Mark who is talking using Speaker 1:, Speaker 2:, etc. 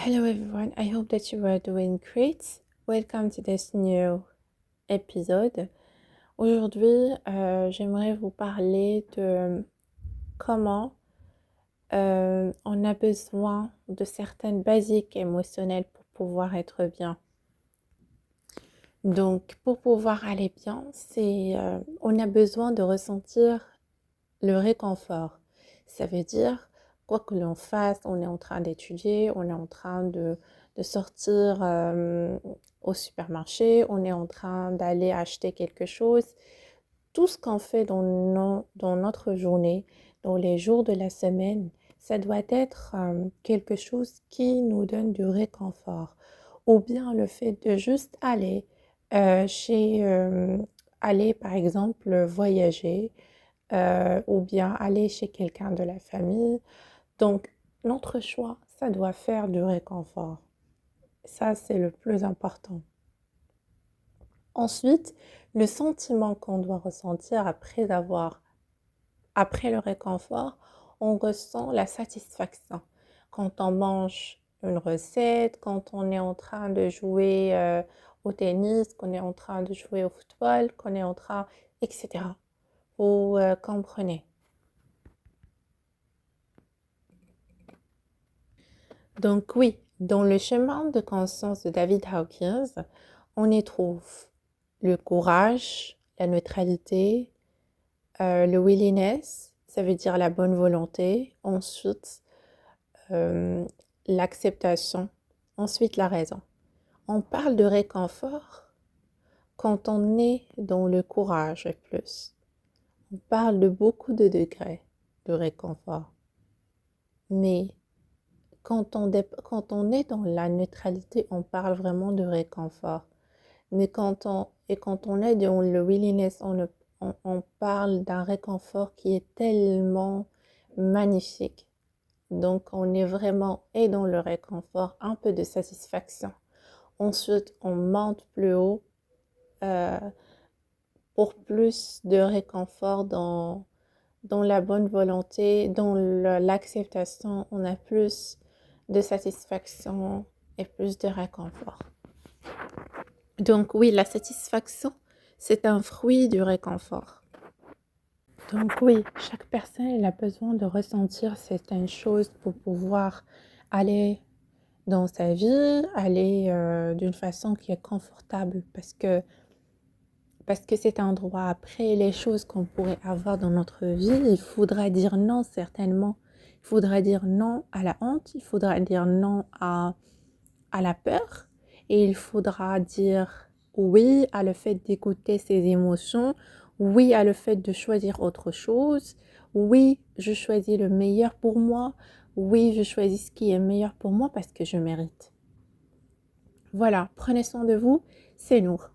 Speaker 1: Hello everyone, I hope that you are doing great. Welcome to this new episode. Aujourd'hui, j'aimerais vous parler de comment on a besoin de certaines basiques émotionnelles pour pouvoir être bien. Donc, pour pouvoir aller bien, on a besoin de ressentir le réconfort. Ça veut dire, quoi que l'on fasse, on est en train d'étudier, on est en train de sortir au supermarché, on est en train d'aller acheter quelque chose. Tout ce qu'on fait dans notre journée, dans les jours de la semaine, ça doit être quelque chose qui nous donne du réconfort. Ou bien le fait de juste aller aller par exemple voyager, ou bien aller chez quelqu'un de la famille. Donc, notre choix, ça doit faire du réconfort. Ça, c'est le plus important. Ensuite, le sentiment qu'on doit ressentir après le réconfort, on ressent la satisfaction. Quand on mange une recette, quand on est en train de jouer au tennis, qu'on est en train de jouer au football, qu'on est en train, etc. Vous comprenez. Donc oui, dans le chemin de conscience de David Hawkins, on y trouve le courage, la neutralité, le willingness, ça veut dire la bonne volonté, ensuite l'acceptation, ensuite la raison. On parle de réconfort quand on est dans le courage et plus. On parle de beaucoup de degrés de réconfort. Mais quand on est dans la neutralité, on parle vraiment de réconfort. Mais quand on est dans le willingness, on parle d'un réconfort qui est tellement magnifique. Donc, on est vraiment et dans le réconfort, un peu de satisfaction. Ensuite, on monte plus haut euh, pour plus de réconfort dans la bonne volonté, dans l'acceptation. On a plus de satisfaction et plus de réconfort. Donc oui, la satisfaction, c'est un fruit du réconfort. Donc oui, chaque personne elle a besoin de ressentir certaines choses pour pouvoir aller dans sa vie, aller d'une façon qui est confortable parce que c'est un droit. Après, les choses qu'on pourrait avoir dans notre vie, il faudra dire non certainement. Il faudra dire non à la honte, il faudra dire non à la peur et il faudra dire oui à le fait d'écouter ses émotions, oui à le fait de choisir autre chose, oui, je choisis le meilleur pour moi, oui, je choisis ce qui est meilleur pour moi parce que je mérite. Voilà, prenez soin de vous, c'est Nour.